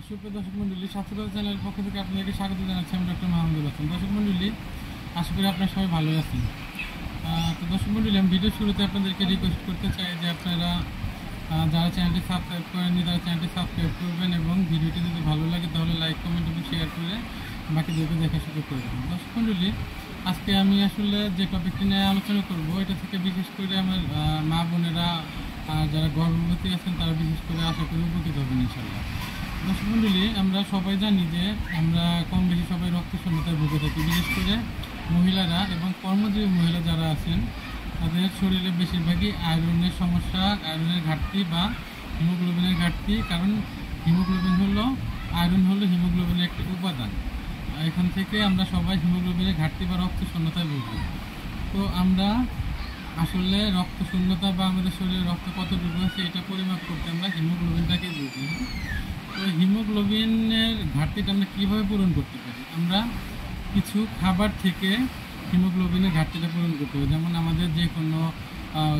সুপ্রিয় দর্শক মন্ডলী, স্বাস্থ্যকর চ্যানেলের পক্ষ থেকে আপনাদেরকে স্বাগত জানাচ্ছি। আমি ডক্টর মাহমুদুল হাসান। দর্শক মন্ডলী, আশা করি আপনারা সবাই ভালো আছেন। তো দর্শক মন্ডলী, আমি ভিডিও শুরুতে আপনাদেরকে রিকোয়েস্ট করতে চাই যে আপনারা যারা চ্যানেলটি সাবস্ক্রাইব করেননি তারা চ্যানেলটি সাবস্ক্রাইব করবেন এবং ভিডিওটি যদি ভালো লাগে তাহলে লাইক, কমেন্ট এবং শেয়ার করে বাকিদেরকে দেখা সুযোগ করে দেবেন। দর্শক মন্ডলী, আজকে আমি আসলে যে টপিকটি নিয়ে আলোচনা করব, এটা থেকে বিশেষ করে আমার মা বোনেরা যারা গর্ভবতী আছেন তারা বিশেষ করে আশা করি উপকৃত হবেন ইনশাল্লাহ। দর্শক মন্ডলী, আমরা সবাই জানি যে আমরা কম বেশি সবাই রক্তশূন্যতায় ভুগে থাকি। বিশেষ করে মহিলারা এবং কর্মজীবী মহিলা যারা আছেন তাদের শরীরে বেশিরভাগই আয়রনের সমস্যা, আয়রনের ঘাটতি বা হিমোগ্লোবিনের ঘাটতি। কারণ আয়রন হলো হিমোগ্লোবিনের একটি উপাদান। এখান থেকে আমরা সবাই হিমোগ্লোবিনের ঘাটতি বা রক্তশূন্যতায় ভুগি। তো আমরা আসলে রক্তশূন্যতা বা আমাদের শরীরে রক্ত কতটুকু আছে এটা পরিমাপ করতে আমরা হিমোগ্লোবিনটাকে বুঝি। তো হিমোগ্লোবিনের ঘাটতিটা আমরা কীভাবে পূরণ করতে পারি? আমরা কিছু খাবার থেকে হিমোগ্লোবিনের ঘাটতিটা পূরণ করতে পারি। যেমন আমাদের যে কোনো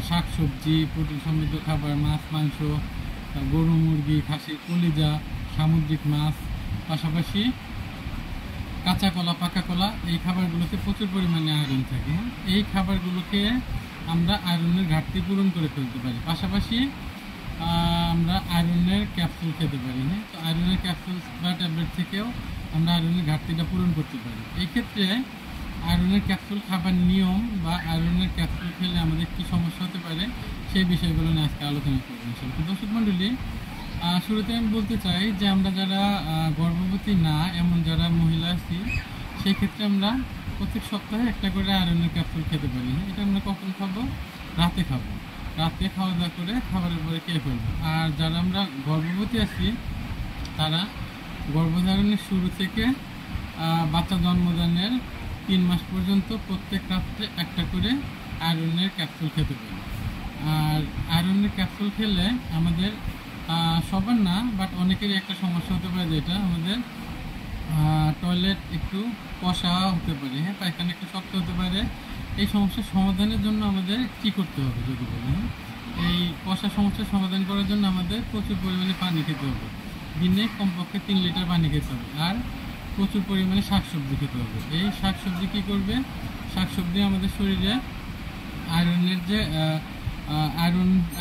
শাকসবজি, প্রোটিন সমৃদ্ধ খাবার, মাছ, মাংস, গরু, মুরগি, খাসির কলিজা, সামুদ্রিক মাছ, পাশাপাশি কাঁচা কলা, পাকা কলা, এই খাবারগুলোতে প্রচুর পরিমাণে আয়রন থাকে। এই খাবারগুলোকে আমরা আয়রনের ঘাটতি পূরণ করে ফেলতে পারি। পাশাপাশি আমরা আয়রনের ক্যাপসুল খেতে পারি। তো আয়রনের ক্যাপসুল বা ট্যাবলেট থেকেও আমরা আয়রনের ঘাটতিটা পূরণ করতে পারি। এই ক্ষেত্রে আয়রনের ক্যাপসুল খাবার নিয়ম বা আয়রনের ক্যাপসুল খেলে আমাদের কী সমস্যা হতে পারে সেই বিষয়গুলো নিয়ে আজকে আলোচনা করব ইনশাআল্লাহ। দর্শক মণ্ডলী, শুরুতে আমি বলতে চাই যে আমরা যারা গর্ভবতী না এমন যারা মহিলা আছি, সেই ক্ষেত্রে আমরা প্রত্যেক সপ্তাহে একটা করে আয়রনের ক্যাপসুল খেতে পারি। এটা আমরা কখন খাবো? রাতে খাবো। রাতে খাওয়া দাওয়া করে খাবারের পরে খেয়ে ফেলবো। আর যারা আমরা গর্ভবতী আছি তারা গর্ভধারণের শুরু থেকে বাচ্চা জন্মদানের 3 মাস পর্যন্ত প্রত্যেক রাত্রে একটা করে আয়রনের ক্যাপসুল খেতে পারি। আর আয়রনের ক্যাপসুল খেলে আমাদের সবার না, বাট অনেকেরই একটা সমস্যা হতে পারে, যেটা আমাদের টয়লেট একটু কষা হতে পারে, পায়খানা একটু শক্ত হতে পারে। এই সমস্যার সমাধানের জন্য আমাদের কী করতে হবে যদি বলি? এই কষা সমস্যার সমাধান করার জন্য আমাদের প্রচুর পরিমাণে পানি খেতে হবে। দিনে কমপক্ষে 3 লিটার পানি খেতে হবে। আর প্রচুর পরিমাণে শাকসবজি খেতে হবে। এই শাকসবজি কী করবে? শাকসবজি আমাদের শরীরে আয়রনের যে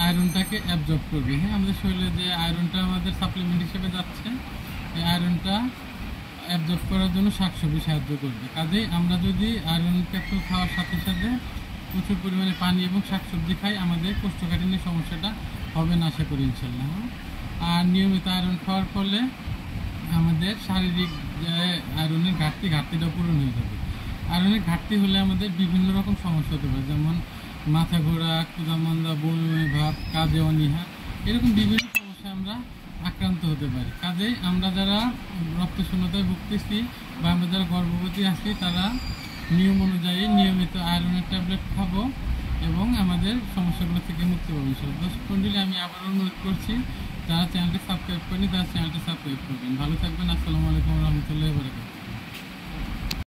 আয়রনটাকে অ্যাবজর্ব করবে। আমাদের শরীরে যে আয়রনটা আমাদের সাপ্লিমেন্ট হিসেবে যাচ্ছে, এই আয়রনটা অ্যাবজর্ব করার জন্য শাকসবজি সাহায্য করবে। কাজেই আমরা যদি আয়রন ক্যাপসুল খাওয়ার সাথে সাথে প্রচুর পরিমাণে পানি এবং শাকসবজি খাই, আমাদের কোষ্ঠকাঠিন্যের সমস্যাটা হবে না আশা করি ইনশাল্লাহ। আর নিয়মিত আয়রন খাওয়ার ফলে আমাদের শারীরিক যে আয়রনের ঘাটতিটা পূরণ হয়ে যাবে। আয়রনের ঘাটতি হলে আমাদের বিভিন্ন রকম সমস্যা হতে পারে, যেমন মাথা ঘোরা, ক্ষুধামন্দা, বমি ভাব, কাজে অনীহা, এরকম বিভিন্ন সমস্যা আমরা আক্রান্ত হতে পারি। কাজেই আমরা যারা রক্তশূন্যতায় ভুগতেছি বা আমরা যারা গর্ভবতী আছি তারা নিয়ম অনুযায়ী নিয়মিত আয়রনের ট্যাবলেট খাবো এবং আমাদের সমস্যাগুলো থেকে মুক্তি পাবো ইনশাআল্লাহ। দর্শক মণ্ডলী, আমি আবার অনুরোধ করছি, যারা চ্যানেলটি সাবস্ক্রাইব করেনি তারা চ্যানেলটি সাবস্ক্রাইব করবেন। ভালো থাকবেন। আসসালামু আলাইকুম ওয়া রাহমাতুল্লাহি ওয়া বারাকাতুহু।